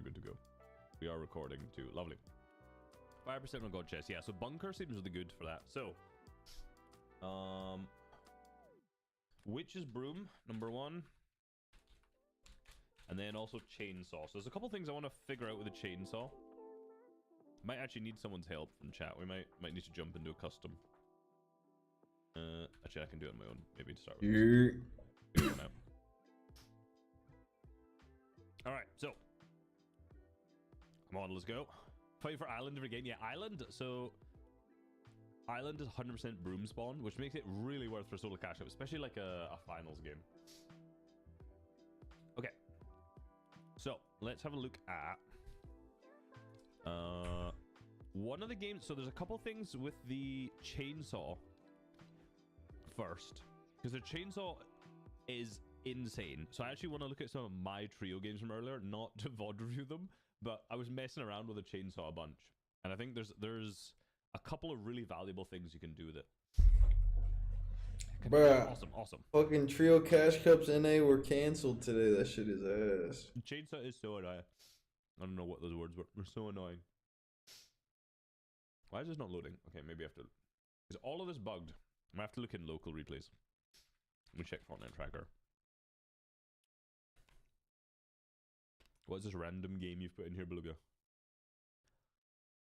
good to go. We are recording too. Lovely. 5% on God chest. Yeah, so bunker seems really good for that. So, witch's broom, number 1. And then also chainsaw. So there's a couple things I want to figure out with a chainsaw. Might actually need someone's help from chat. We might need to jump into a custom. Actually, I can do it on my own. Maybe to start with. All right, so come on, let's go. Fight for island every game. Yeah, island. So island is 100% broom spawn, which makes it really worth for solo cash up, especially like a finals game. Okay, so let's have a look at one of the games. So there's a couple things with the chainsaw first, because the chainsaw is insane. So I actually want to look at some of my trio games from earlier, not to VOD review them, but I was messing around with a chainsaw a bunch, and I think there's a couple of really valuable things you can do with it. Bruh, awesome. Fucking trio cash cups NA were canceled today. That shit is ass. Chainsaw is so annoying. I don't know what those words were. They're so annoying. Why is this not loading? Okay, maybe I have to. Is all of this bugged? I have to look in local replays. Let me check Fortnite tracker. What is this random game you've put in here, Beluga?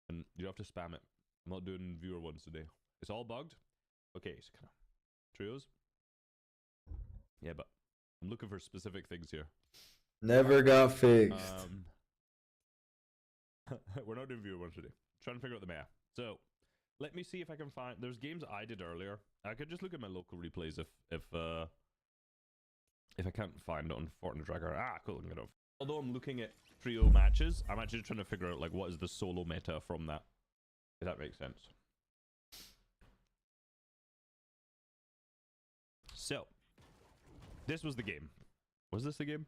And you have to spam it. I'm not doing viewer ones today. It's all bugged? Okay, so kind of trios? Yeah, but I'm looking for specific things here. Never got fixed. We're not doing viewer ones today. Trying to figure out the meta. So, let me see if I can find... There's games I did earlier. I could just look at my local replays if I can't find it on Fortnite tracker. Ah, cool, I can get it off. Although I'm looking at trio matches, I'm actually trying to figure out like what is the solo meta from that. If that makes sense. So, this was the game. Was this the game?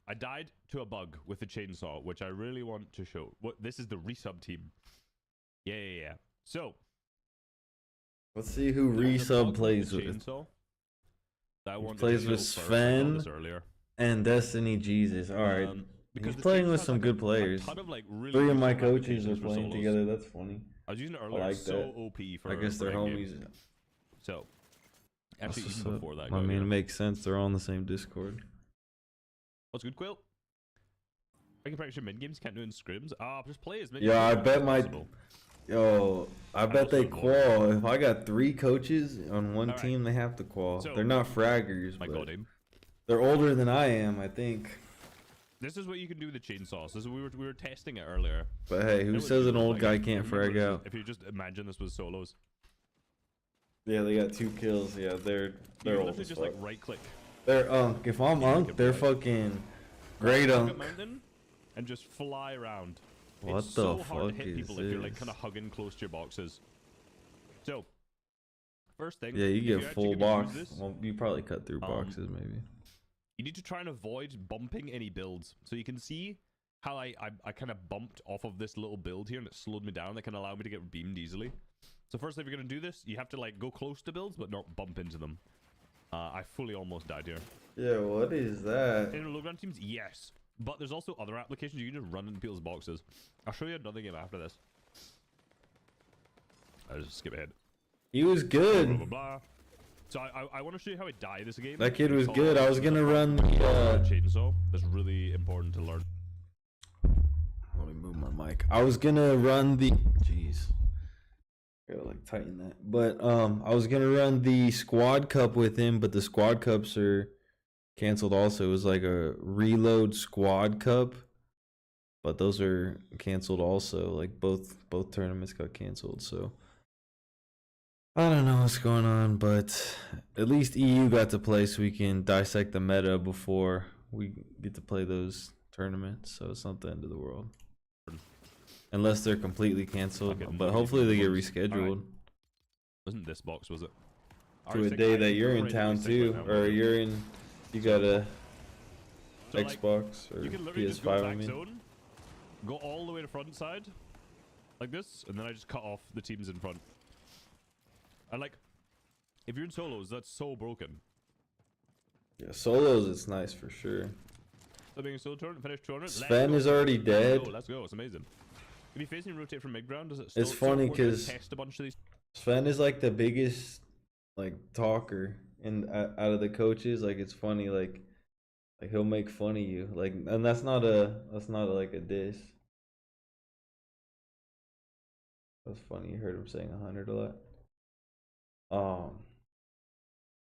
I died to a bug with the chainsaw, which I really want to show. What this is the resub team. Yeah. So, let's see who resub plays with. Chainsaw. That one plays with Sven and Destiny Jesus. All right. He's playing with some good players. Really 3 of my coaches are playing together. That's funny. I was using it earlier. I like so that. OP for I guess they're homies. So, actually, even before that, I mean, it makes sense. They're all on the same Discord. What's good, Quill? I can practice your mid games. Can't do it in scrims. Ah, just play as mid. Yeah, I bet I bet they qual. If I got 3 coaches on one team, they have to qual. So, they're not fraggers, but they're older than I am, I think. This is what you can do with the chainsaws. This is we were testing it earlier. But hey, who says an old guy can't frag out? If you just imagine this was solos. Yeah, they got 2 kills. Yeah, they're old as just fuck. like right click. They're If I'm Unk, they're fucking great Unk. And just fly around. What it's the so fuck hard to hit is people this? if you're like kind of hugging close to your boxes. So, first thing. Yeah, you get full box. Well, you probably cut through boxes maybe. You need to try and avoid bumping any builds. So you can see how I kind of bumped off of this little build here and it slowed me down. That can allow me to get beamed easily. So first, if you're going to do this, you have to like go close to builds but not bump into them. I fully almost died here. Yeah, what is that? In low ground teams, yes. But there's also other applications. You can just run into people's boxes. I'll show you another game after this. I'll just skip ahead. He was good. Blah, blah, blah. So I want to show you how I die this game. That kid was good. I was gonna run the chainsaw. That's really important to learn. Let me move my mic. I was gonna run the. Jeez. Gotta like tighten that. But I was gonna run the squad cup with him, but the squad cups are canceled also. It was like a reload squad cup, but those are canceled also. Like both tournaments got canceled, so I don't know what's going on, but at least EU got to play, so we can dissect the meta before we get to play those tournaments. So it's not the end of the world, unless they're completely canceled. But hopefully they get rescheduled. Wasn't this box? Was it? To a day that you're in town too, or you're in. You got a Xbox or PS5, I mean. Go all the way to front side, like this, and then I just cut off the teams in front. And like, if you're in solos, that's so broken. Yeah, solos it's nice for sure. Still being solo tournament. Finish tournament. Sven is already dead. Let's go. It's amazing. If you face and rotate from mid ground, does it? It's funny because test a bunch of these. Sven is like the biggest like talker out of the coaches. Like it's funny. Like he'll make fun of you. Like, and that's not like a diss. That's funny. You heard him saying 100 a lot.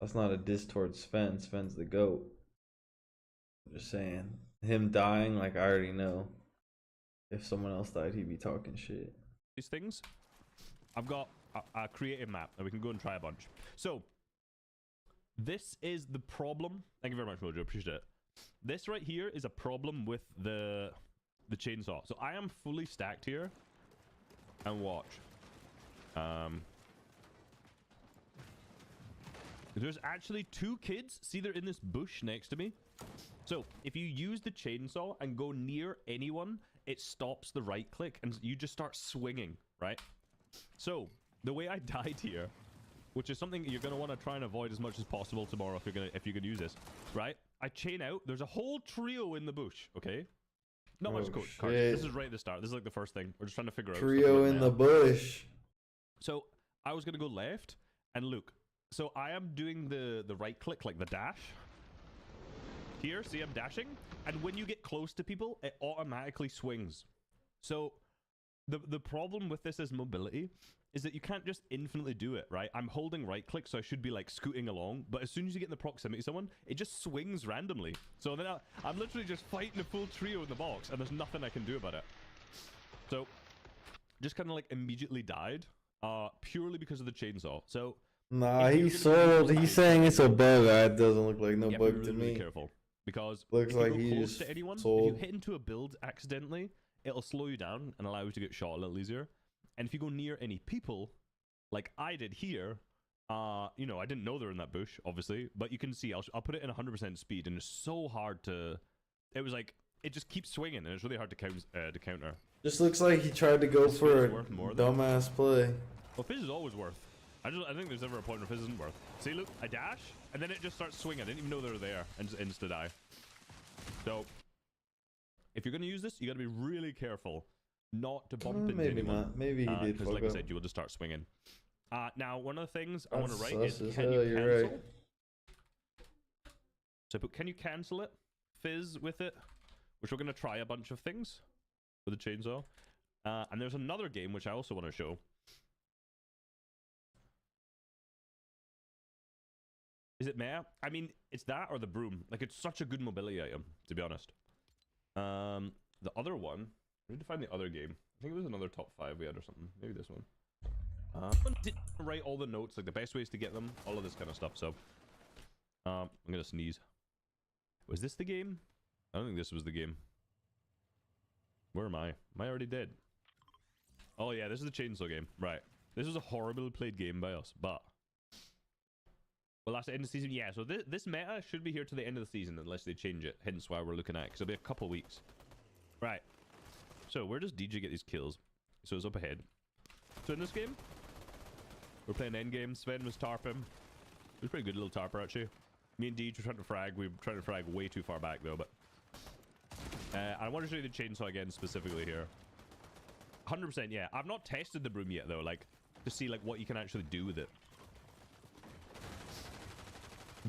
That's not a diss towards Sven. Sven's the GOAT. I'm just saying. Him dying, like, I already know. If someone else died, he'd be talking shit. These things. I've got a creative map that we can go and try a bunch. So, this is the problem. Thank you very much, Mojo. Appreciate it. This right here is a problem with the chainsaw. So, I am fully stacked here. And watch. There's actually 2 kids. See, they're in this bush next to me. So if you use the chainsaw and go near anyone, it stops the right click and you just start swinging, right? So the way I died here, which is something you're going to want to try and avoid as much as possible tomorrow if you're going to use this, right? I chain out. There's a whole trio in the bush, okay? Not much code. This is right at the start. This is like the first thing. We're just trying to figure out. Trio in the bush. So I was going to go left and look. So I am doing the right click, like the dash. Here, see, I'm dashing. And when you get close to people, it automatically swings. So the problem with this is mobility is that you can't just infinitely do it, right? I'm holding right click, so I should be like scooting along. But as soon as you get in the proximity of someone, it just swings randomly. So then I'm literally just fighting a full trio in the box, and there's nothing I can do about it. So just kind of like immediately died, purely because of the chainsaw. So nah, he's sold. He's saying it's a bug. It doesn't look like no bug to me. Really careful, because looks if you like go he's close to anyone, sold. if you hit into a build accidentally, it'll slow you down and allow you to get shot a little easier. And if you go near any people, like I did here, you know, I didn't know they're in that bush, obviously, but you can see, I'll put it in 100% speed, and it's so hard to, it was like, it just keeps swinging, and it's really hard to counter. Just looks like he tried to go for a dumbass play. Well, Fizz is always worth. I think there's never a point where Fizz isn't worth. See, look, I dash, and then it just starts swinging. I didn't even know they were there, and just insta-die. So, if you're going to use this, you got to be really careful not to bump into anyone. Not. Maybe he did. Because like I said, you will just start swinging. Now, one of the things I want to write is, can you cancel? Right. So, but can you cancel it? Fizz with it, which we're going to try a bunch of things with the chainsaw. And there's another game which I also want to show. Is it meh? I mean, it's that or the broom. Like, it's such a good mobility item, to be honest. The other one, I need to find the other game. I think it was another top 5 we had or something. Maybe this one. Didn't write all the notes, like the best ways to get them, all of this kind of stuff. So, I'm gonna sneeze. Was this the game? I don't think this was the game. Where am I? Am I already dead? Oh yeah, this is the chainsaw game. Right. This was a horribly played game by us, but well, last end of the season, yeah. So this meta should be here to the end of the season unless they change it. Hence why we're looking at it, because it'll be a couple weeks. Right. So where does DJ get these kills? So it's up ahead. So in this game, we're playing endgame. Sven was tarping. It was a pretty good little tarper actually. Me and DJ were trying to frag. We were trying to frag way too far back though, but I want to show you the chainsaw again specifically here. 100%, yeah. I've not tested the broom yet though, like to see like what you can actually do with it.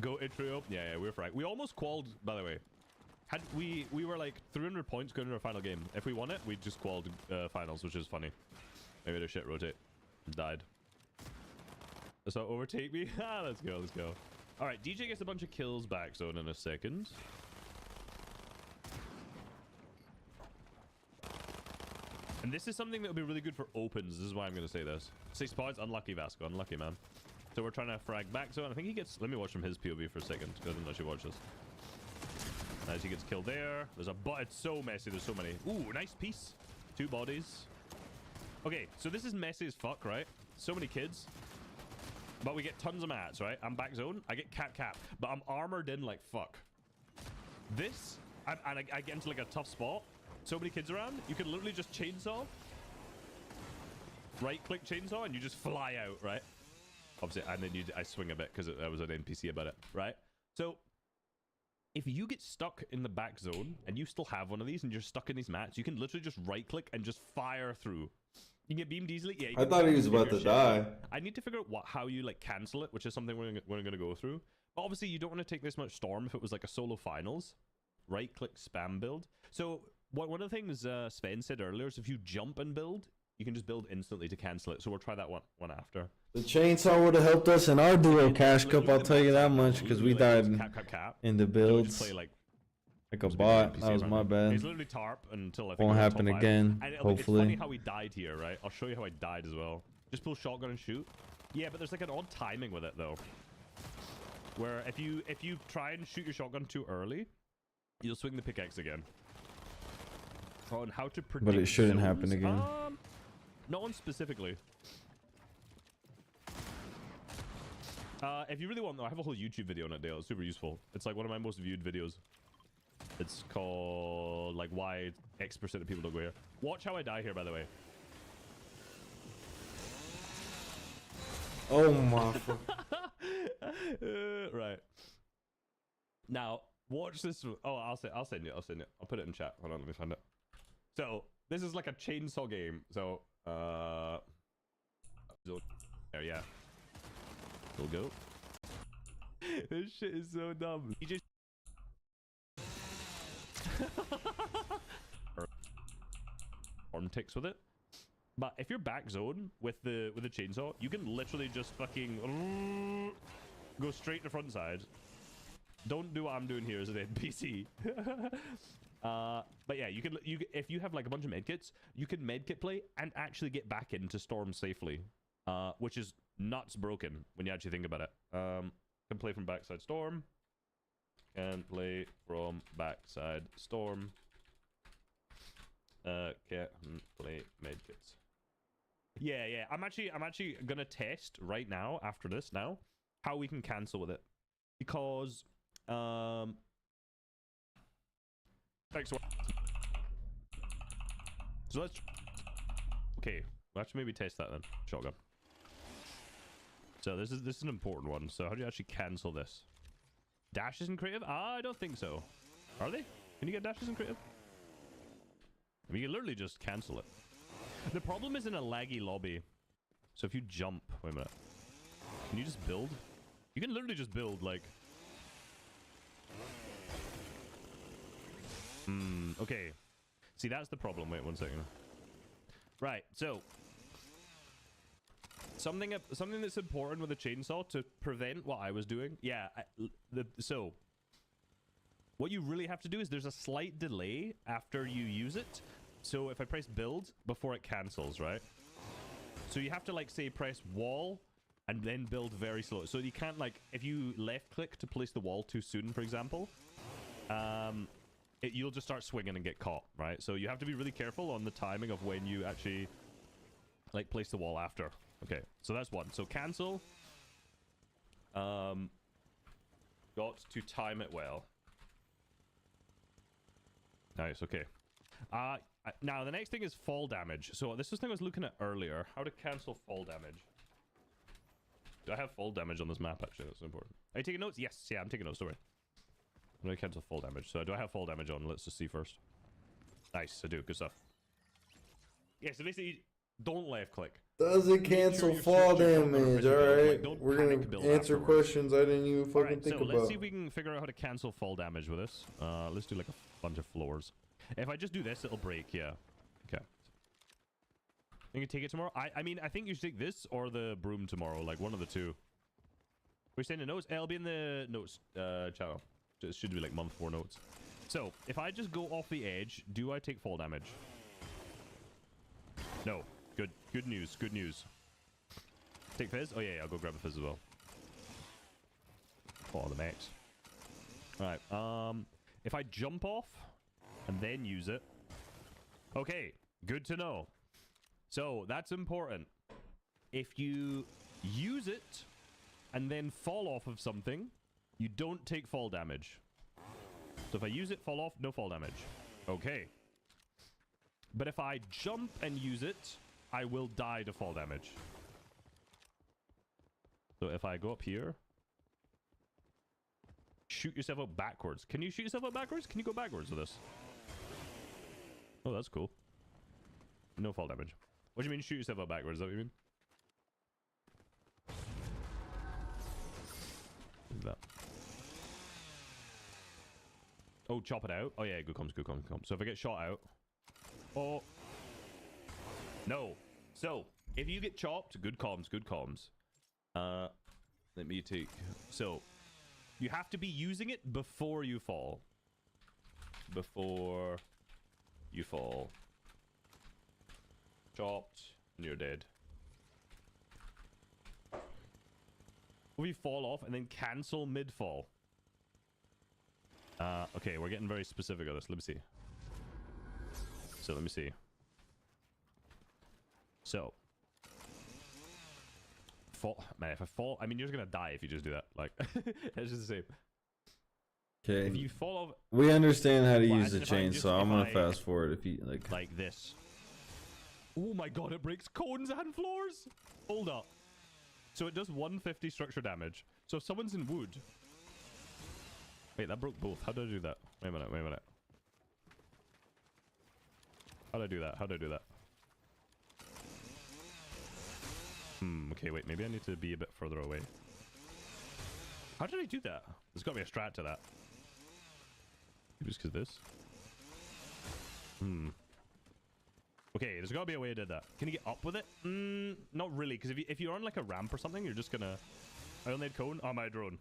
Go trio. Yeah, we're frag. We almost qualled, by the way. Had we were like 300 points going into our final game. If we won it, we just qualled finals, which is funny. Maybe the shit rotate. Died. So overtake me. Let's go, let's go. All right, DJ gets a bunch of kills back zone in a second. And this is something that will be really good for opens. This is why I'm going to say this. 6 points. Unlucky, Vasco. Unlucky, man. So we're trying to frag back zone. I think he gets... Let me watch from his POV for a second. I didn't actually watch this. As he gets killed there. There's a... It's so messy. There's so many. Ooh, nice piece. 2 bodies. Okay, so this is messy as fuck, right? So many kids. But we get tons of mats, right? I'm back zone. I get cap. But I'm armored in like fuck. This... I get into like a tough spot. So many kids around. You can literally just chainsaw. Right-click chainsaw and you just fly out, right? Obviously, and then I swing a bit because I was an NPC about it, right? So if you get stuck in the back zone and you still have one of these and you're stuck in these mats, you can literally just right click and just fire through. You can get beamed easily. Yeah, I thought he was about to die. I need to figure out how you like cancel it, which is something we're going to go through. But obviously, you don't want to take this much storm if it was like a solo finals. Right click spam build. So one of the things Sven said earlier is if you jump and build, you can just build instantly to cancel it. So we'll try that one after. The chainsaw would have helped us in our duo cash cup, I'll tell you that much, because we died in the builds. Play like a bot. That was my bad. It's literally tarp until I think won't happen again. Hopefully. It's funny how we died here, right? I'll show you how I died as well. Just pull shotgun and shoot. Yeah, but there's like an odd timing with it though, where if you try and shoot your shotgun too early, you'll swing the pickaxe again. On how to predict. But it shouldn't happen again. Not one specifically. If you really want though, I have a whole YouTube video on it, Dale. It's super useful. It's like one of my most viewed videos. It's called like why X% of people don't go here. Watch how I die here, by the way. Oh my. Right. Now watch this. Oh, I'll send you. I'll put it in chat. Hold on, let me find it. So this is like a chainsaw game. So there, yeah. We'll go. This shit is so dumb. He just arm ticks with it. But if you're back zone with the chainsaw, you can literally just fucking go straight to front side. Don't do what I'm doing here as an NPC. But yeah, you can if you have like a bunch of medkits, you can medkit play and actually get back into storm safely, which is nuts broken when you actually think about it. Can play from backside storm. Can play from backside storm. Can play medkits. Yeah. I'm actually gonna test right now after this how we can cancel with it, because thanks. So let's maybe test that then. Shotgun. So this is an important one. So how do you actually cancel this? Dashes in creative? I don't think so. Are they? Can you get dashes in creative? I mean, you can literally just cancel it. The problem is in a laggy lobby. So if you jump, wait a minute. Can you just build? You can literally just build like. Okay. See, that's the problem. Wait 1 second. Right. So something that's important with a chainsaw to prevent what I was doing. Yeah. So what you really have to do is there's a slight delay after you use it. So if I press build before it cancels, right? So you have to like say press wall and then build very slow. So you can't like, if you left click to place the wall too soon, for example, you'll just start swinging and get caught, right? So you have to be really careful on the timing of when you actually like place the wall after. Okay, so that's one. So cancel. Got to time it well. Nice, okay. Now the next thing is fall damage. So this is the thing I was looking at earlier. How to cancel fall damage. Do I have fall damage on this map, actually? That's important. Are you taking notes? Yes, yeah, I'm taking notes, don't worry. I'm gonna cancel fall damage. So do I have fall damage on? Let's just see first. Nice, I do. Good stuff. Yeah, so basically, don't left click. Doesn't cancel fall damage, alright? Like, we're gonna answer questions I didn't even fucking think about. Let's see if we can figure out how to cancel fall damage with this. Let's do like a bunch of floors. If I just do this, it'll break, yeah. Okay. You can take it tomorrow? I mean, I think you should take this or the broom tomorrow, like one of the two. We're sending notes? It'll be in the notes channel. It should be like month 4 notes. So, if I just go off the edge, do I take fall damage? No. Good news. Good news. Take fizz? Oh yeah, I'll go grab a fizz as well. Oh, the max. Alright, if I jump off and then use it. Okay, good to know. So, that's important. If you use it and then fall off of something, you don't take fall damage. So if I use it, fall off, no fall damage. Okay. But if I jump and use it, I will die to fall damage. So if I go up here, shoot yourself out backwards. Can you shoot yourself out backwards? Can you go backwards with this? Oh, that's cool. No fall damage. What do you mean shoot yourself out backwards? Is that what you mean? That. Oh, chop it out. Oh yeah, good comms, good comms, good comms. So if I get shot out, oh no. So if you get chopped, good comms, good comms. Let me take. So you have to be using it before you fall. Before you fall. Chopped, and you're dead. Will you fall off and then cancel mid-fall? Okay, we're getting very specific on this. Let me see. So, let me see. So. Fall. Man, if I fall... I mean, you're just gonna die if you just do that. Like, it's just the same. Okay. If you fall off... We understand how to use the chainsaw. I'm gonna fast forward if you... Like this. Oh my god, it breaks cones and floors! Hold up. So it does 150 structure damage. So if someone's in wood... Wait, that broke both. How did I do that? Wait a minute, wait a minute. How did I do that? How did I do that? Okay, wait. Maybe I need to be a bit further away. How did I do that? There's got to be a strat to that. Maybe it's because this. Okay, there's got to be a way I did that. Can you get up with it? Not really, because if you're on like a ramp or something, you're just gonna... I only had cone. Oh, my drone.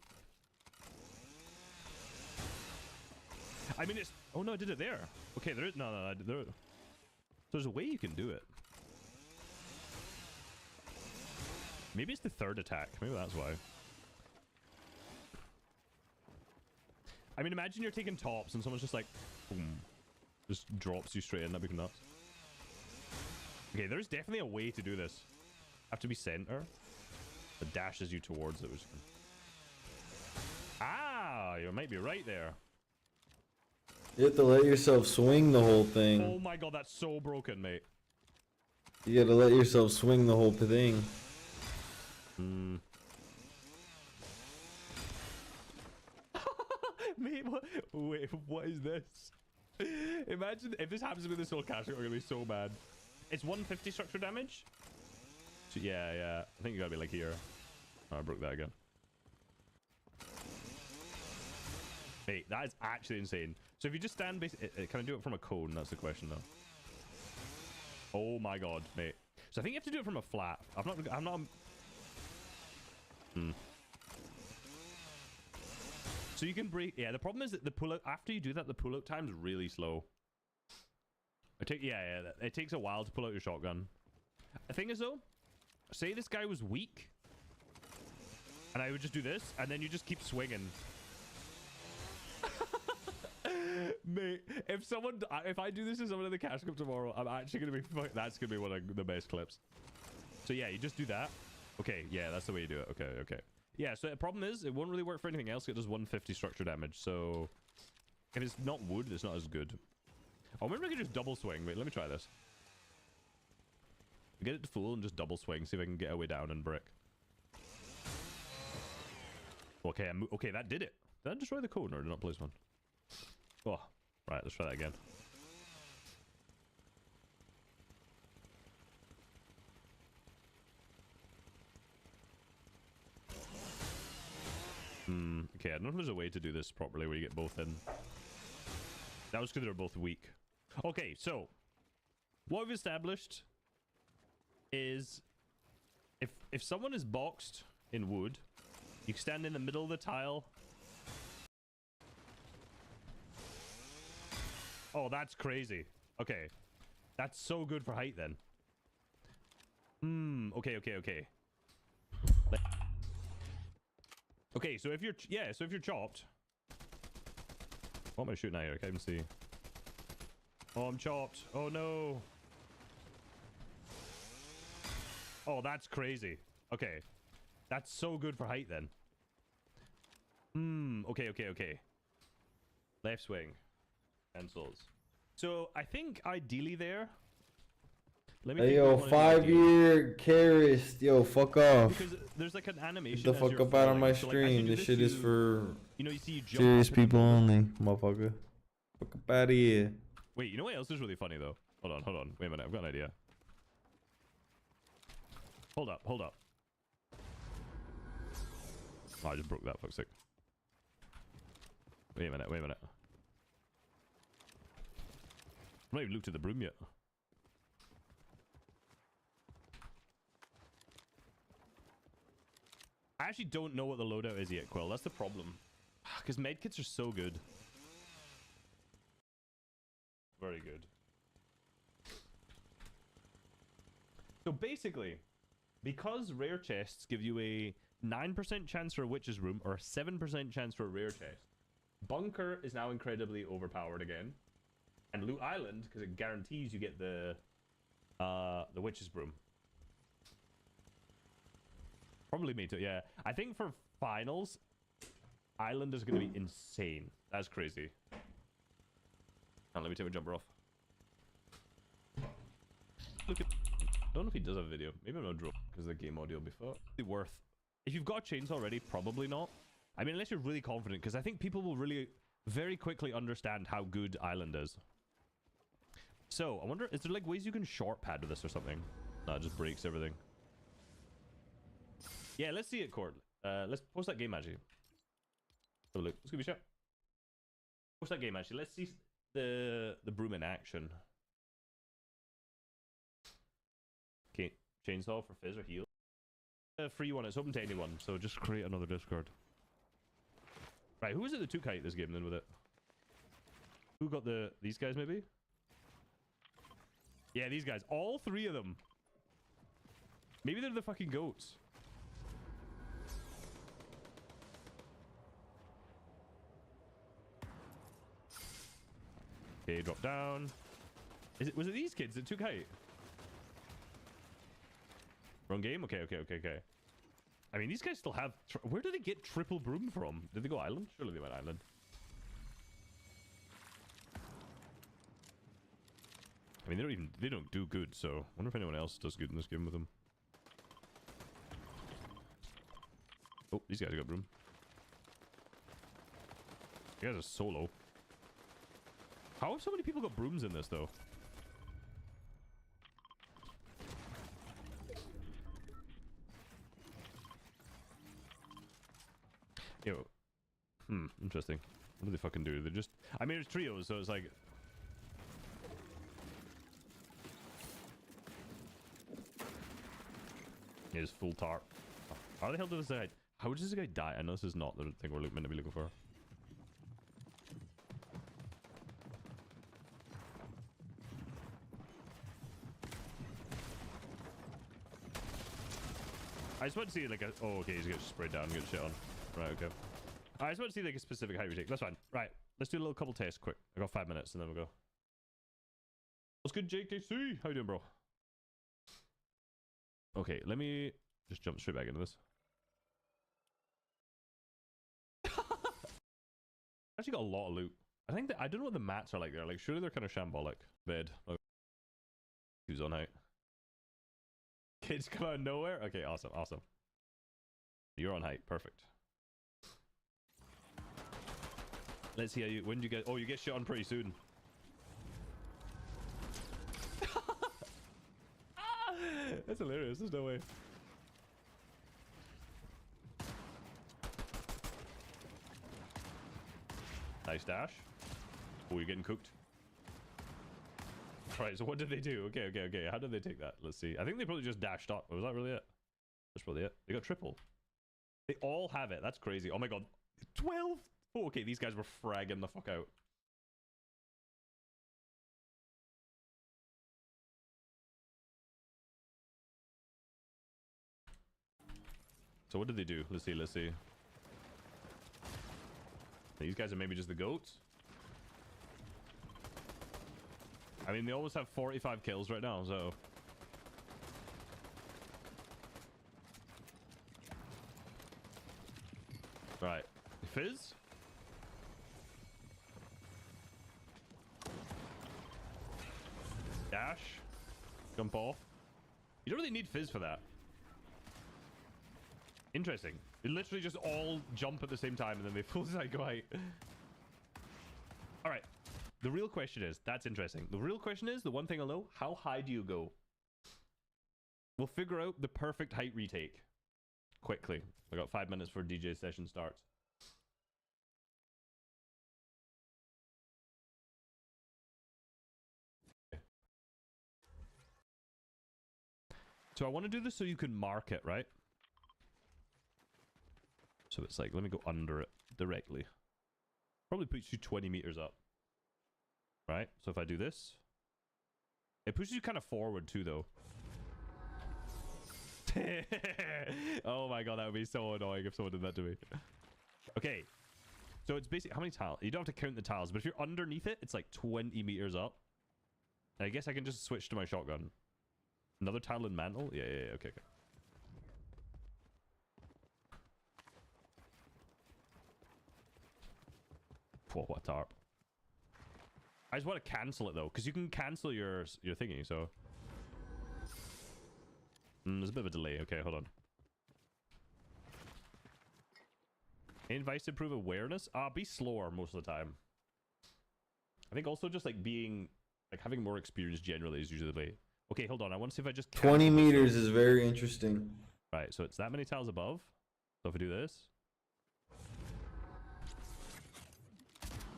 I mean, it's... Oh, no, I did it there. Okay, there is... No, there... There's a way you can do it. Maybe it's the third attack. Maybe that's why. I mean, imagine you're taking tops and someone's just like... Boom. Just drops you straight in. That'd be nuts. Okay, there's definitely a way to do this. Have to be center. It dashes you towards it. Which... Ah, you might be right there. You have to let yourself swing the whole thing. Oh my god, that's so broken, mate. You gotta let yourself swing the whole thing. Mate, what? Wait, what is this? Imagine if this happens with this whole cache, I'm gonna be so mad. It's 150 structure damage? So yeah. I think you gotta be like here. Oh, I broke that again. Mate, that is actually insane. So if you just stand basically... Can I do it from a cone? That's the question, though. Oh my god, mate. So I think you have to do it from a flat. I'm not... So you can break... Yeah, the problem is that the pull-out... After you do that, the pull-out time's really slow. It takes a while to pull out your shotgun. The thing is, though... Say this guy was weak. And I would just do this, and then you just keep swinging. Mate, if I do this to someone in the cash cup tomorrow, I'm actually gonna be... That's gonna be one of the best clips. So yeah, you just do that. Okay, yeah, that's the way you do it. Okay. Yeah, so the problem is, it won't really work for anything else. It does 150 structure damage, so... If it's not wood, it's not as good. Oh, maybe I could just double swing. Wait, let me try this. Get it to full and just double swing, see if I can get a way down and brick. Okay, okay, that did it. Did I destroy the cone or did I not place one? Oh, right, let's try that again. Okay, I don't know if there's a way to do this properly where you get both in. That was because they're both weak. Okay, so what we've established is if someone is boxed in wood, you stand in the middle of the tile. Oh, that's crazy. Okay. That's so good for height then. Okay. Okay, so if you're chopped. What am I shooting at here? I can't even see. Oh, I'm chopped. Oh no. Oh, that's crazy. Okay. That's so good for height then. Okay. Left swing. Pencils. So I think ideally there, Let me Hey, think yo, what one is ideal. 5-year Karist. Yo, fuck off. Because there's like an animation. Get the as fuck you're up out of falling. my So, like, as you stream. do This shit is for you know, you see you jump serious up in the people moment. only, motherfucker. Fuck up out of here. Wait, you know what else is really funny though? Hold on. Wait a minute, I've got an idea. Hold up. Oh, I just broke that, fuck's sake. Wait a minute. I've not even looked at the broom yet. I actually don't know what the loadout is yet, Quill. That's the problem. Because medkits are so good. Very good. So basically, because rare chests give you a 9% chance for a witch's room or a 7% chance for a rare chest, bunker is now incredibly overpowered again. And loot island, because it guarantees you get the witch's broom. Probably me too, yeah. I think for finals, island is going to be insane. That's crazy. Let me take my jumper off. Look at... I don't know if he does have a video. Maybe I'm not drunk because the game audio before. Worth. If you've got a chainsaw already, probably not. I mean, unless you're really confident, because I think people will really very quickly understand how good island is. So, I wonder, is there like ways you can short pad with this or something? No, it just breaks everything. Yeah, let's see it, Cord. Let's post that game, actually. So look, let's give it a shot. Post that game, actually. Let's see the broom in action. Okay, chainsaw for fizz or heal. Free one. It's open to anyone, so just create another Discord. Right, who is it that took height this game then with it? Who got these guys maybe? Yeah, these guys. All three of them. Maybe they're the fucking goats. Okay, drop down. Was it these kids that took height? Wrong game? Okay. I mean, these guys still have... Where do they get triple broom from? Did they go island? Surely they went island. I mean, they don't do good, so I wonder if anyone else does good in this game with them. Oh, these guys got broom. You guys are solo. How have so many people got brooms in this, though? Yo. Interesting. What do they fucking do? They just... I mean, it's trios, so it's like... He is full tart. How the hell does this guy... How does this guy die? I know this is not the thing we're meant to be looking for. I just want to see like a... Oh, okay, he's getting sprayed down and get shit on. Right, okay. I just want to see like a specific height retake. That's fine. Right, let's do a little couple tests quick. I got 5 minutes and then we'll go. What's good, JKC? How you doing, bro? Okay, let me just jump straight back into this. Actually got a lot of loot. I think that... I don't know what the mats are like there. Like, surely they're kind of shambolic. Bed. Okay. Who's on height? Kids come out of nowhere? Okay, awesome. You're on height. Perfect. Let's see how you... When do you get... Oh, you get shit on pretty soon. That's hilarious. There's no way. Nice dash. Oh, you're getting cooked. Right, so what did they do? Okay. How did they take that? Let's see. I think they probably just dashed up. Was that really it? That's probably it. They got triple. They all have it. That's crazy. Oh my god. 12? Oh, okay, these guys were fragging the fuck out. So what did they do? Let's see. These guys are maybe just the goats? I mean, they always have 45 kills right now, so... Right. Fizz? Dash? jump off. You don't really need fizz for that. Interesting. You literally just all jump at the same time and then they full cycle height. All right. The real question is, that's interesting. The real question is, the one thing I'll know, how high do you go? We'll figure out the perfect height retake quickly. I got 5 minutes before DJ session starts. So I want to do this so you can mark it, right? So it's like, let me go under it directly. Probably puts you 20 meters up. Right? So if I do this, it pushes you kind of forward too, though. Oh my god, that would be so annoying if someone did that to me. Okay. So it's basically, how many tiles? You don't have to count the tiles, but if you're underneath it, it's like 20 meters up. And I guess I can just switch to my shotgun. Another tile and mantle? Yeah, okay. Whoa, what a tarp. I just want to cancel it though, because you can cancel your thingy, so. There's a bit of a delay. Okay, hold on. Any advice to improve awareness? Be slower most of the time. I think also just like being, like having more experience generally is usually the way. Okay, hold on. I want to see if I just 20 meters is very interesting. Right, so it's that many tiles above. So if I do this.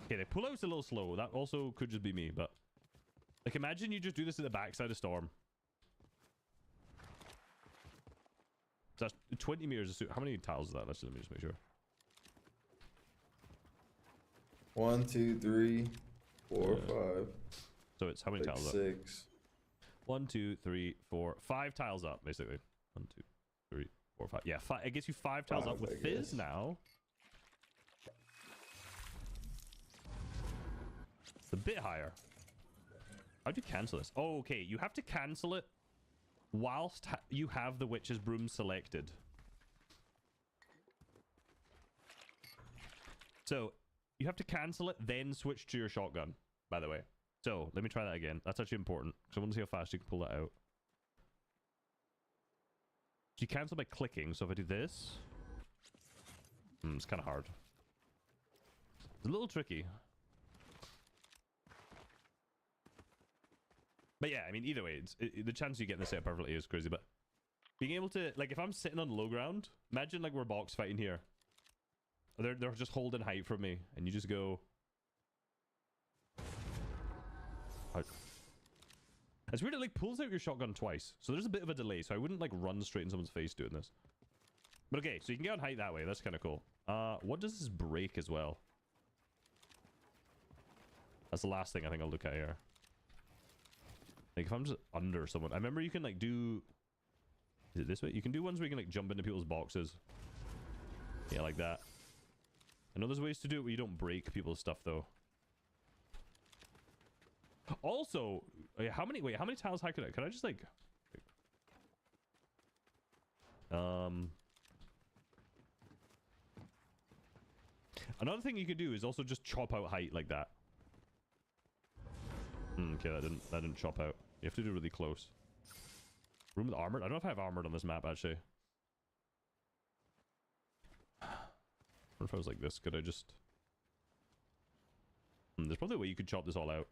Okay, the pullout's a little slow. That also could just be me, but like imagine you just do this at the backside of Storm. So that's 20 meters. How many tiles is that? Let me just make sure. 1, 2, 3, 4, 5. So it's how many like tiles 6. up? 1, 2, 3, 4, 5 tiles up, basically. 1, 2, 3, 4, 5. Yeah, it gets you 5 tiles up with fizz now. It's a bit higher. How'd you cancel this? Oh, okay. You have to cancel it whilst you have the Witch's Broom selected. So you have to cancel it, then switch to your shotgun, by the way. So let me try that again. That's actually important because I want to see how fast you can pull that out. So you cancel by clicking. So if I do this, it's kind of hard. It's a little tricky. But yeah, I mean, either way, the chance you get in the set perfectly is crazy. But being able to, like, if I'm sitting on low ground, imagine like we're box fighting here. They're just holding height from me, and you just go. It's weird, it like pulls out your shotgun twice. So there's a bit of a delay, so I wouldn't like run straight in someone's face doing this. But okay, so you can get on height that way. That's kind of cool. What does this break as well? That's the last thing I think I'll look at here. Like if I'm just under someone, I remember you can like do, is it this way? You can do ones where you can like jump into people's boxes. Yeah, like that. I know there's ways to do it where you don't break people's stuff though. Also, how many tiles high could I just like another thing you could do is also just chop out height like that. Okay, that didn't chop out. You have to do really close. Room with armored? I don't know if I have armored on this map actually. What if I was like this? Could I just there's probably a way you could chop this all out.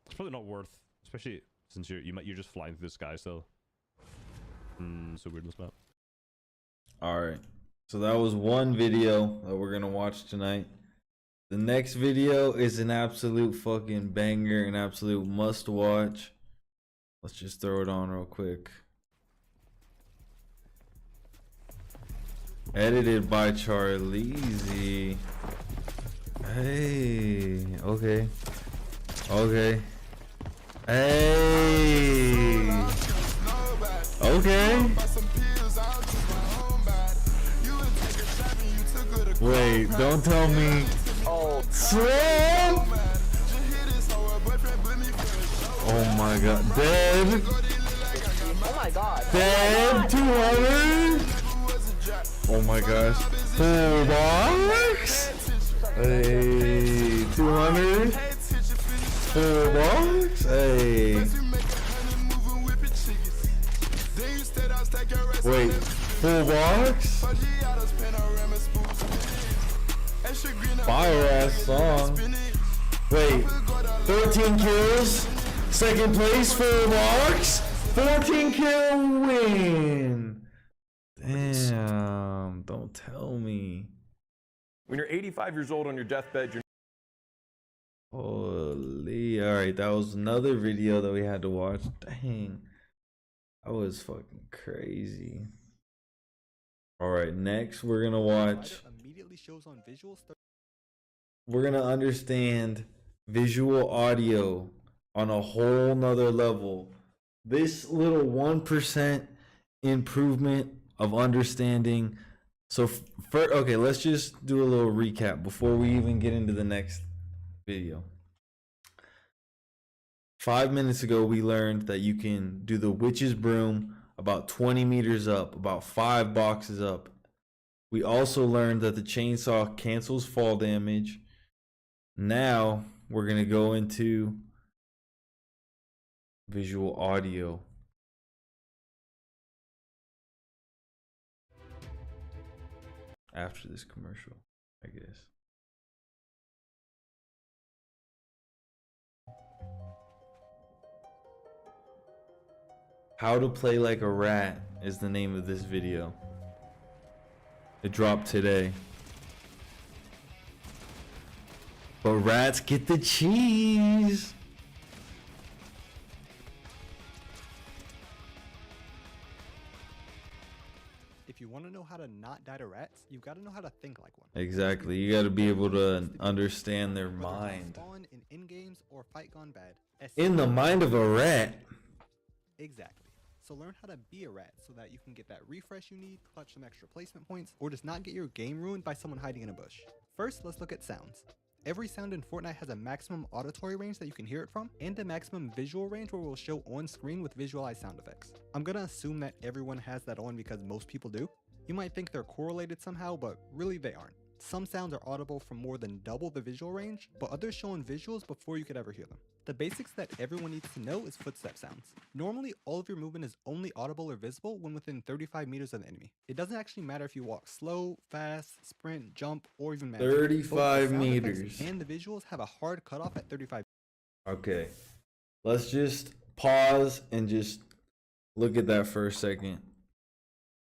It's probably not worth, especially since you're just flying through the sky still. So weird in this map. All right, so that was one video that we're gonna watch tonight. The next video is an absolute fucking banger, an absolute must watch. Let's just throw it on real quick. Edited by Charleezy. Hey, okay. Okay. Hey. Okay. Wait, don't tell me. Oh, Slam! Oh my god. Dead. Oh my god. Dead. 200. Oh my gosh. 4 bucks. Hey, 200. Full box? Hey. Wait, full box? Fire ass song. Wait, 13 kills, second place, full box, 14 kill win. Damn, don't tell me. When you're 85 years old on your deathbed, you're Holy, alright, that was another video that we had to watch. Dang, that was fucking crazy. Alright, next we're gonna watch, we're gonna understand visual audio on a whole nother level. This little 1% improvement of understanding. So okay, let's just do a little recap before we even get into the next video. 5 minutes ago we learned that you can do the witch's broom about 20 meters up, about 5 boxes up. We also learned that the chainsaw cancels fall damage. Now we're gonna go into visual audio. After this commercial, I guess. How to Play Like a Rat is the name of this video. It dropped today. But rats get the cheese. If you want to know how to not die to rats, you've got to know how to think like one. Exactly. You got to be able to understand their mind. Spawn in games or fight gone bad. In the mind of a rat. Exactly. So learn how to be a rat so that you can get that refresh you need, clutch some extra placement points, or just not get your game ruined by someone hiding in a bush. First, let's look at sounds. Every sound in Fortnite has a maximum auditory range that you can hear it from, and a maximum visual range where it will show on screen with visualized sound effects. I'm gonna assume that everyone has that on because most people do. You might think they're correlated somehow, but really they aren't. Some sounds are audible from more than double the visual range, but others show on visuals before you could ever hear them. The basics that everyone needs to know is footstep sounds. Normally, all of your movement is only audible or visible when within 35 meters of the enemy. It doesn't actually matter if you walk slow, fast, sprint, jump, or even magic. 35 meters. And the visuals have a hard cutoff at 35. Okay. Let's just pause and just look at that for a second.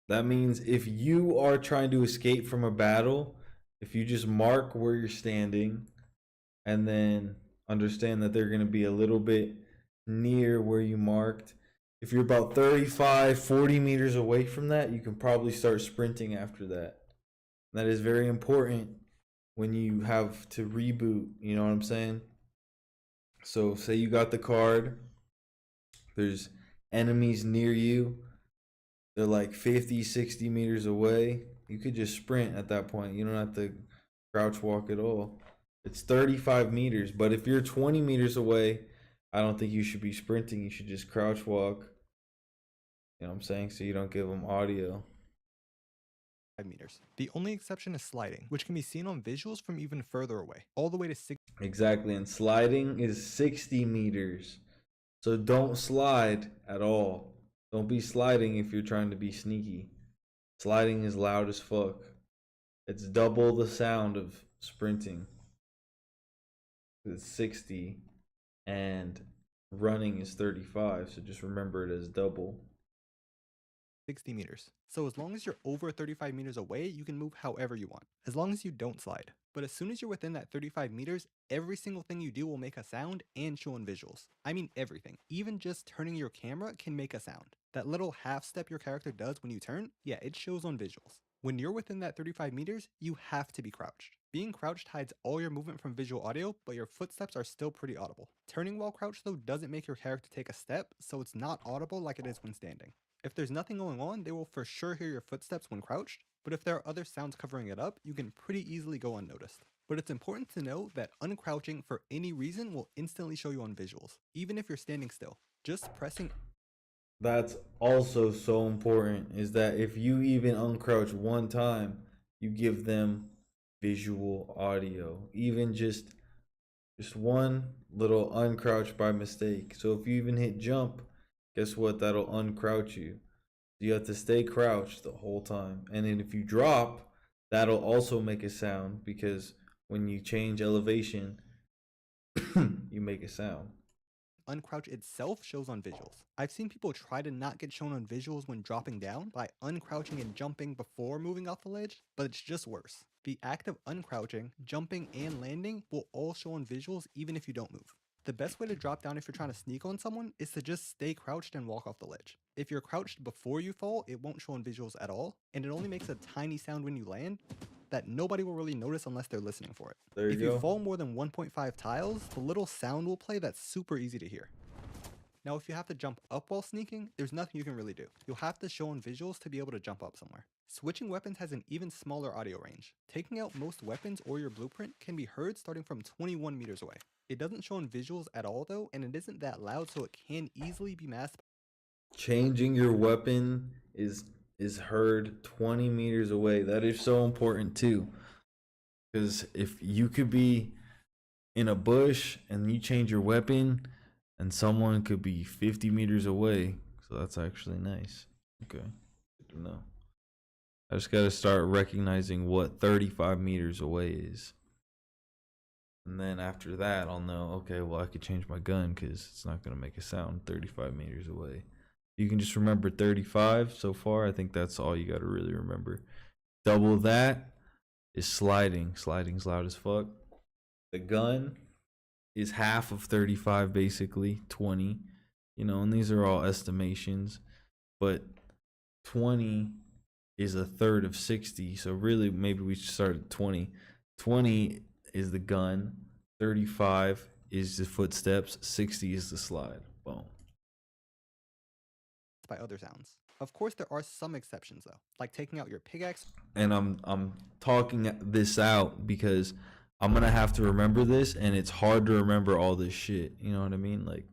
That means if you are trying to escape from a battle, if you just mark where you're standing and then understand that they're going to be a little bit near where you marked. If you're about 35, 40 meters away from that, you can probably start sprinting after that. That is very important when you have to reboot, you know what I'm saying? So say you got the card, there's enemies near you, they're like 50, 60 meters away. You could just sprint at that point. You don't have to crouch walk at all. It's 35 meters, but if you're 20 meters away, I don't think you should be sprinting. You should just crouch walk. You know what I'm saying? So you don't give them audio. 5 meters. The only exception is sliding, which can be seen on visuals from even further away, all the way to 6. Exactly, and sliding is 60 meters. So don't slide at all. Don't be sliding if you're trying to be sneaky. Sliding is loud as fuck. It's double the sound of sprinting. It's 60 and running is 35, so just remember it as double. 60 meters. So as long as you're over 35 meters away, you can move however you want, as long as you don't slide. But as soon as you're within that 35 meters, every single thing you do will make a sound and show in visuals. I mean everything. Even just turning your camera can make a sound. That little half step your character does when you turn, yeah, it shows on visuals. When you're within that 35 meters, you have to be crouched. Being crouched hides all your movement from visual audio, but your footsteps are still pretty audible. Turning while crouched though doesn't make your character take a step, so it's not audible like it is when standing. If there's nothing going on, they will for sure hear your footsteps when crouched, but if there are other sounds covering it up, you can pretty easily go unnoticed. But it's important to know that uncrouching for any reason will instantly show you on visuals, even if you're standing still. Just pressing. That's also so important, is that if you even uncrouch one time, you give them visual audio. Even just Just one little uncrouch by mistake. So if you even hit jump, guess what? That'll uncrouch you. You have to stay crouched the whole time. And then if you drop, that'll also make a sound because when you change elevation, you make a sound. Uncrouch itself shows on visuals. I've seen people try to not get shown on visuals when dropping down by uncrouching and jumping before moving off the ledge, but it's just worse. The act of uncrouching, jumping, and landing will all show on visuals even if you don't move. The best way to drop down if you're trying to sneak on someone is to just stay crouched and walk off the ledge. If you're crouched before you fall, it won't show on visuals at all, and it only makes a tiny sound when you land that nobody will really notice unless they're listening for it. If you fall more than 1.5 tiles, the little sound will play that's super easy to hear. Now, if you have to jump up while sneaking, there's nothing you can really do. You'll have to show on visuals to be able to jump up somewhere. Switching weapons has an even smaller audio range. Taking out most weapons or your blueprint can be heard starting from 21 meters away. It doesn't show on visuals at all though, and it isn't that loud, so it can easily be masked. Changing your weapon is heard 20 meters away. That is so important too, because if you could be in a bush and you change your weapon and someone could be 50 meters away, so that's actually nice. Okay, good to know. I just got to start recognizing what 35 meters away is, and then after that I'll know, okay, well I could change my gun because it's not going to make a sound 35 meters away. You can just remember 35 so far. I think that's all you got to really remember. Double that is sliding. Sliding's loud as fuck. The gun is half of 35, basically 20. You know, and these are all estimations, but 20 is a third of 60. So really, maybe we should start at 20. 20 is the gun. 35 is the footsteps. 60 is the slide. Boom. By other sounds. Of course, there are some exceptions though, like taking out your pickaxe. And I'm talking this out because I'm gonna have to remember this, and it's hard to remember all this shit. You know what I mean? Like,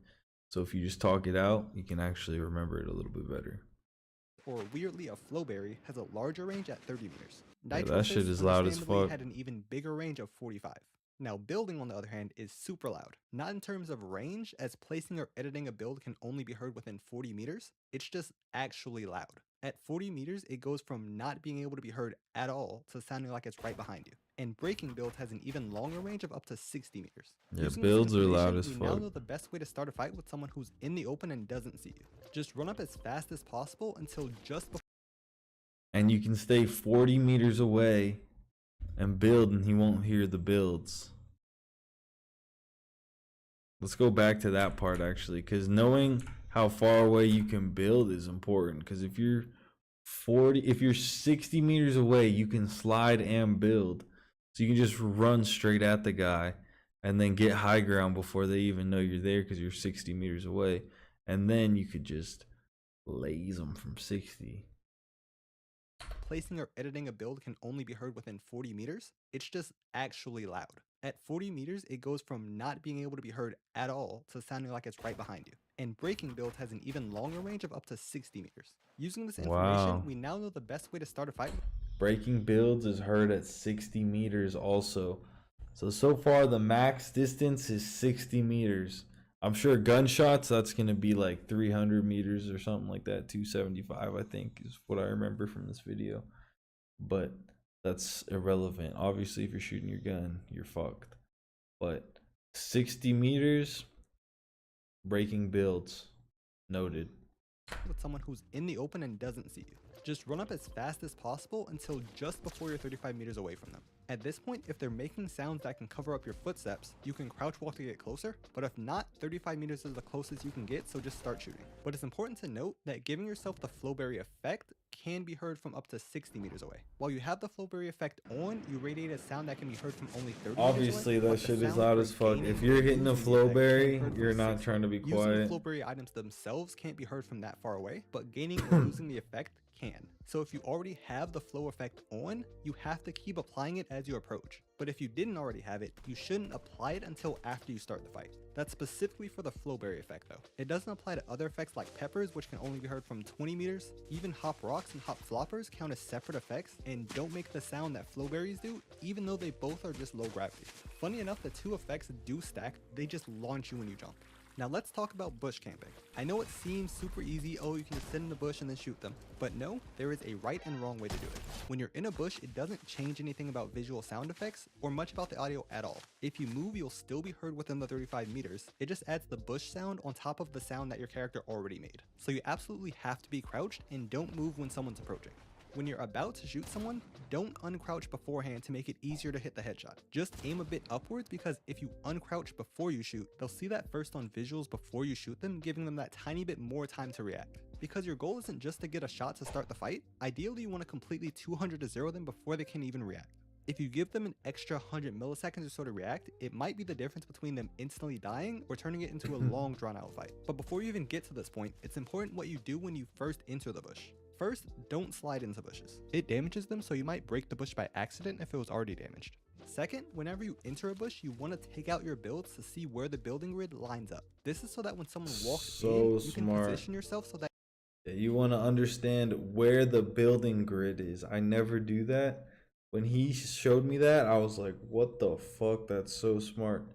so if you just talk it out, you can actually remember it a little bit better. Or weirdly, a flowberry has a larger range at 30 meters. Yeah, that shit is loud as fuck. Had an even bigger range of 45. Now, building, on the other hand, is super loud. Not in terms of range, as placing or editing a build can only be heard within 40 meters. It's just actually loud. At 40 meters, it goes from not being able to be heard at all to sounding like it's right behind you. And breaking builds has an even longer range of up to 60 meters. Yeah, builds are loud as fuck. We now know the best way to start a fight with someone who's in the open and doesn't see you. Just run up as fast as possible until just before. And you can stay 40 meters away and build, and he won't hear the builds. Let's go back to that part actually, because knowing how far away you can build is important. Because if you're 60 meters away, you can slide and build. So you can just run straight at the guy and then get high ground before they even know you're there because you're 60 meters away. And then you could just laze them from 60. Placing or editing a build can only be heard within 40 meters. It's just actually loud. At 40 meters, it goes from not being able to be heard at all to sounding like it's right behind you. And breaking build has an even longer range of up to 60 meters. Using this information, we now know the best way to start a fight. Breaking builds is heard at 60 meters also. So far the max distance is 60 meters. I'm sure gunshots, that's going to be like 300 meters or something like that. 275, I think, is what I remember from this video. But that's irrelevant. Obviously, if you're shooting your gun, you're fucked. But 60 meters, breaking builds. Noted. With someone who's in the open and doesn't see you. Just run up as fast as possible until just before you're 35 meters away from them. At this point, if they're making sounds that can cover up your footsteps, you can crouch walk to get closer, but if not, 35 meters is the closest you can get, so just start shooting. But it's important to note that giving yourself the flowberry effect can be heard from up to 60 meters away. While you have the flowberry effect on, you radiate a sound that can be heard from only 30 Obviously, meters away. that shit is loud as fuck. If you're hitting a flowberry, you're not trying to be quiet. Using the flowberry items themselves can't be heard from that far away, but gaining or losing the effect can. So if you already have the flow effect on, you have to keep applying it as you approach. But if you didn't already have it, you shouldn't apply it until after you start the fight. That's specifically for the flowberry effect though. It doesn't apply to other effects like peppers, which can only be heard from 20 meters. Even hop rocks and hop floppers count as separate effects and don't make the sound that flowberries do, even though they both are just low gravity. Funny enough, the two effects do stack, they just launch you when you jump. Now let's talk about bush camping. I know it seems super easy, oh you can just sit in the bush and then shoot them, but no, there is a right and wrong way to do it. When you're in a bush, it doesn't change anything about visual sound effects or much about the audio at all. If you move, you'll still be heard within the 35 meters, it just adds the bush sound on top of the sound that your character already made. So you absolutely have to be crouched and don't move when someone's approaching. When you're about to shoot someone, don't uncrouch beforehand to make it easier to hit the headshot. Just aim a bit upwards because if you uncrouch before you shoot, they'll see that first on visuals before you shoot them, giving them that tiny bit more time to react. Because your goal isn't just to get a shot to start the fight, ideally you want to completely 200-0 them before they can even react. If you give them an extra 100 milliseconds or so to react, it might be the difference between them instantly dying or turning it into a long drawn out fight. But before you even get to this point, it's important what you do when you first enter the bush. First, don't slide into bushes. It damages them, so you might break the bush by accident if it was already damaged. Second, whenever you enter a bush, you want to take out your builds to see where the building grid lines up. This is so that when someone walks in, you can position yourself so that you want to understand where the building grid is. I never do that. When he showed me that, I was like, what the fuck? That's so smart.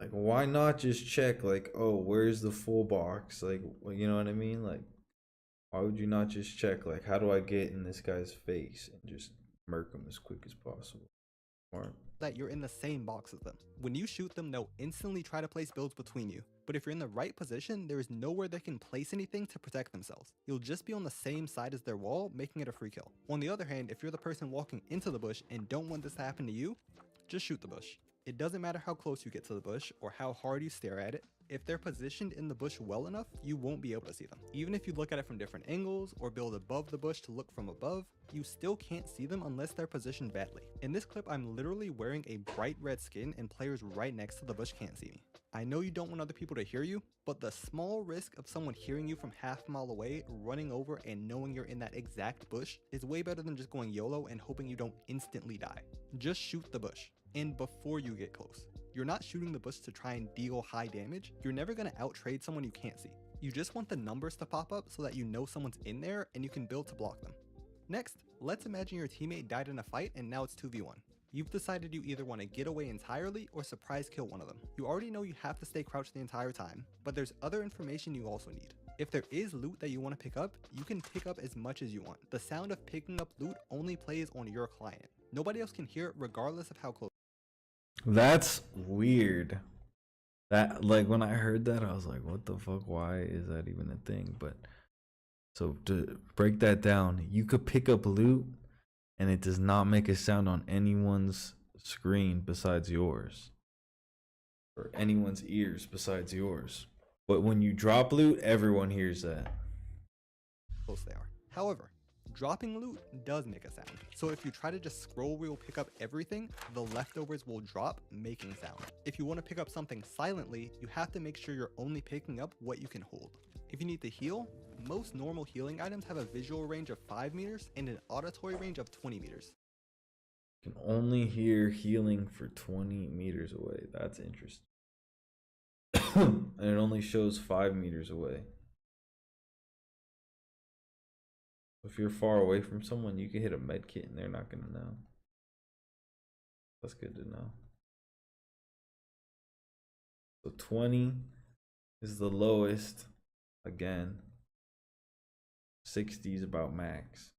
Like, why not just check, like, oh, where's the full box? Like, you know what I mean? Like, why would you not just check, like, how do I get in this guy's face and just murk him as quick as possible? Smart. That you're in the same box as them. When you shoot them, they'll instantly try to place builds between you. But if you're in the right position, there is nowhere they can place anything to protect themselves. You'll just be on the same side as their wall, making it a free kill. On the other hand, if you're the person walking into the bush and don't want this to happen to you, just shoot the bush. It doesn't matter how close you get to the bush or how hard you stare at it. If they're positioned in the bush well enough, you won't be able to see them. Even if you look at it from different angles or build above the bush to look from above, you still can't see them unless they're positioned badly. In this clip, I'm literally wearing a bright red skin and players right next to the bush can't see me. I know you don't want other people to hear you, but the small risk of someone hearing you from half a mile away, running over and knowing you're in that exact bush is way better than just going YOLO and hoping you don't instantly die. Just shoot the bush. And before you get close. You're not shooting the bush to try and deal high damage. You're never going to outtrade someone you can't see. You just want the numbers to pop up so that you know someone's in there and you can build to block them. Next, let's imagine your teammate died in a fight and now it's 2v1. You've decided you either want to get away entirely or surprise kill one of them. You already know you have to stay crouched the entire time, but there's other information you also need. If there is loot that you want to pick up, you can pick up as much as you want. The sound of picking up loot only plays on your client. Nobody else can hear it regardless of how close. That's weird. That, like, when I heard that, I was like, what the fuck? Why is that even a thing? But so to break that down, you could pick up loot and it does not make a sound on anyone's screen besides yours, or anyone's ears besides yours. But when you drop loot, everyone hears that. Close they are. However, dropping loot does make a sound. So if you try to just scroll wheel pick up everything, the leftovers will drop, making sound. If you want to pick up something silently, you have to make sure you're only picking up what you can hold. If you need to heal, most normal healing items have a visual range of 5 meters and an auditory range of 20 meters. You can only hear healing for 20 meters away. That's interesting. And it only shows 5 meters away. If you're far away from someone, you can hit a med kit and they're not going to know. That's good to know. So 20 is the lowest. Again, 60 is about max.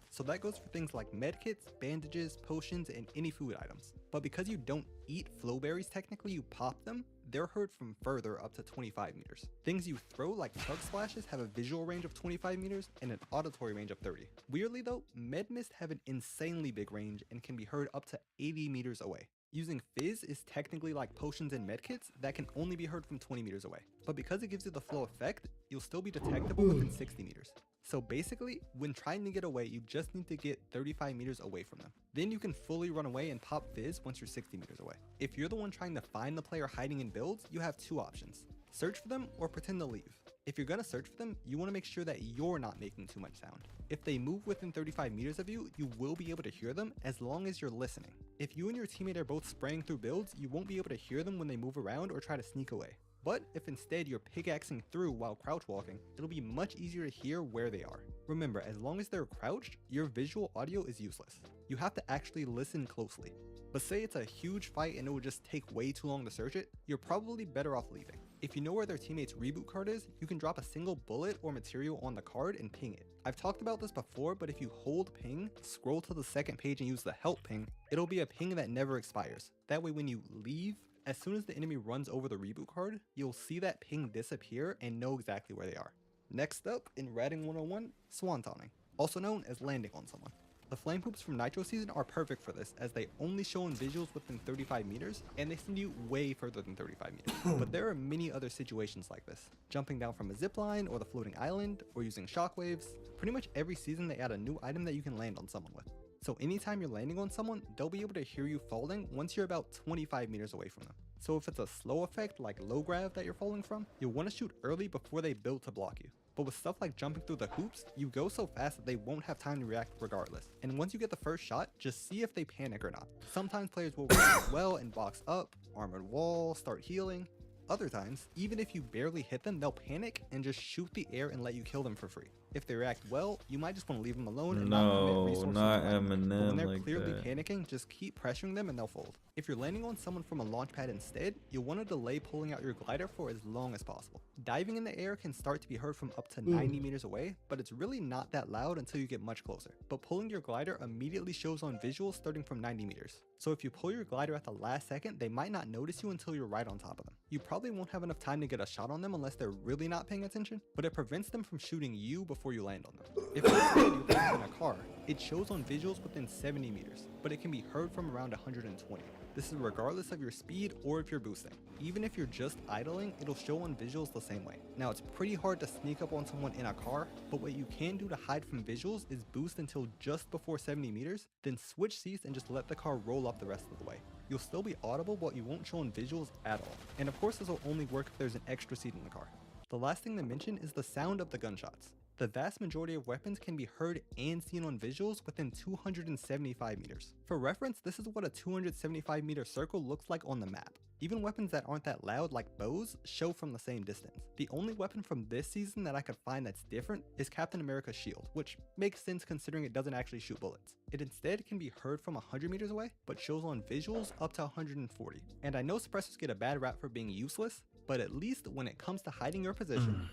So that goes for things like medkits, bandages, potions, and any food items. But because you don't eat flowberries, technically you pop them, they're heard from further up to 25 meters. Things you throw like chug splashes have a visual range of 25 meters and an auditory range of 30. Weirdly though, med mist have an insanely big range and can be heard up to 80 meters away. Using fizz is technically like potions and medkits that can only be heard from 20 meters away. But because it gives you the flow effect, you'll still be detectable within 60 meters. So basically, when trying to get away, you just need to get 35 meters away from them. Then you can fully run away and pop fizz once you're 60 meters away. If you're the one trying to find the player hiding in builds, you have two options. Search for them or pretend to leave. If you're gonna search for them, you wanna make sure that you're not making too much sound. If they move within 35 meters of you, you will be able to hear them as long as you're listening. If you and your teammate are both spraying through builds, you won't be able to hear them when they move around or try to sneak away. But if instead you're pickaxing through while crouch walking, it'll be much easier to hear where they are. Remember, as long as they're crouched, your visual audio is useless. You have to actually listen closely. But say it's a huge fight and it would just take way too long to search it, you're probably better off leaving. If you know where their teammate's reboot card is, you can drop a single bullet or material on the card and ping it. I've talked about this before, but if you hold ping, scroll to the second page and use the help ping, it'll be a ping that never expires. That way when you leave, as soon as the enemy runs over the reboot card, you'll see that ping disappear and know exactly where they are. Next up, in Ratting 101, Swantoning, also known as landing on someone. The flame hoops from Nitro Season are perfect for this, as they only show in visuals within 35 meters, and they send you way further than 35 meters. But there are many other situations like this. Jumping down from a zipline, or the floating island, or using shockwaves. Pretty much every season they add a new item that you can land on someone with. So anytime you're landing on someone, they'll be able to hear you falling once you're about 25 meters away from them. So if it's a slow effect like low grav that you're falling from, you'll want to shoot early before they build to block you. But with stuff like jumping through the hoops, you go so fast that they won't have time to react regardless. And once you get the first shot, just see if they panic or not. Sometimes players will react well and box up, armored wall, start healing. Other times, even if you barely hit them, they'll panic and just shoot the air and let you kill them for free. If they react well, you might just want to leave them alone and not commit resources. Not But when Eminem they're like clearly that. panicking, just keep pressuring them and they'll fold. If you're landing on someone from a launch pad instead, you'll want to delay pulling out your glider for as long as possible. Diving in the air can start to be heard from up to 90 meters away, but it's really not that loud until you get much closer. But pulling your glider immediately shows on visuals starting from 90 meters. So if you pull your glider at the last second, they might not notice you until you're right on top of them. You probably won't have enough time to get a shot on them unless they're really not paying attention, but it prevents them from shooting you before you land on them. If instead you're playing in a car, it shows on visuals within 70 meters, but it can be heard from around 120. This is regardless of your speed or if you're boosting. Even if you're just idling, it'll show on visuals the same way. Now it's pretty hard to sneak up on someone in a car, but what you can do to hide from visuals is boost until just before 70 meters, then switch seats and just let the car roll up the rest of the way. You'll still be audible, but you won't show on visuals at all. And of course this will only work if there's an extra seat in the car. The last thing to mention is the sound of the gunshots. The vast majority of weapons can be heard and seen on visuals within 275 meters. For reference, this is what a 275 meter circle looks like on the map. Even weapons that aren't that loud, like bows, show from the same distance. The only weapon from this season that I could find that's different is Captain America's shield, which makes sense considering it doesn't actually shoot bullets. It instead can be heard from 100 meters away, but shows on visuals up to 140. And I know suppressors get a bad rap for being useless, but at least when it comes to hiding your position,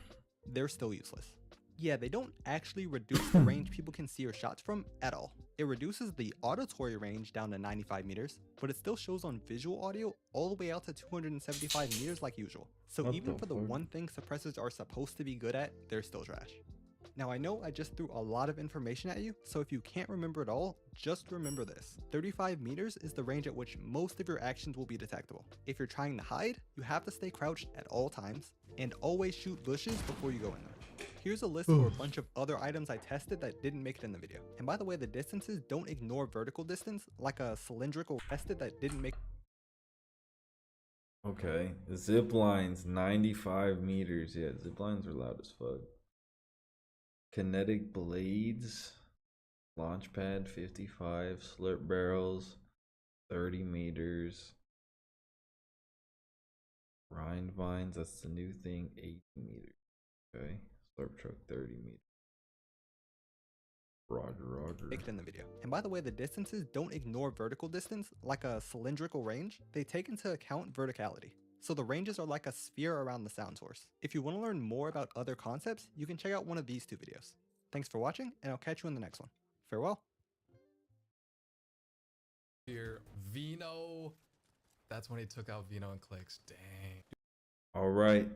they're still useless. Yeah, they don't actually reduce the range people can see your shots from at all. It reduces the auditory range down to 95 meters, but it still shows on visual audio all the way out to 275 meters like usual. So What even the for the fuck? one thing suppressors are supposed to be good at, they're still trash. Now I know I just threw a lot of information at you, so if you can't remember it all, just remember this. 35 meters is the range at which most of your actions will be detectable. If you're trying to hide, you have to stay crouched at all times, and always shoot bushes before you go in there. Here's a list for a bunch of other items I tested that didn't make it in the video. And by the way, the distances don't ignore vertical distance, like a cylindrical tested that didn't make. Okay, zip lines 95 meters. Yeah, zip lines are loud as fuck. Kinetic blades, launch pad 55, slurp barrels 30 meters. Rind vines, that's the new thing, 80 meters. Okay, slurp truck 30 meters. Roger. Make it in the video. And by the way, the distances don't ignore vertical distance, like a cylindrical range. They take into account verticality. So the ranges are like a sphere around the sound source. If you want to learn more about other concepts, you can check out one of these two videos. Thanks for watching, and I'll catch you in the next one. Farewell. Here, Vino. That's when he took out Vino and clicks. Dang. All right,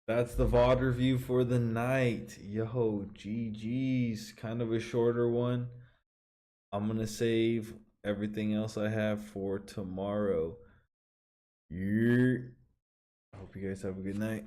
that's the VOD review for the night. Yo, GG's, kind of a shorter one. I'm gonna save everything else I have for tomorrow. Yeah. I hope you guys have a good night.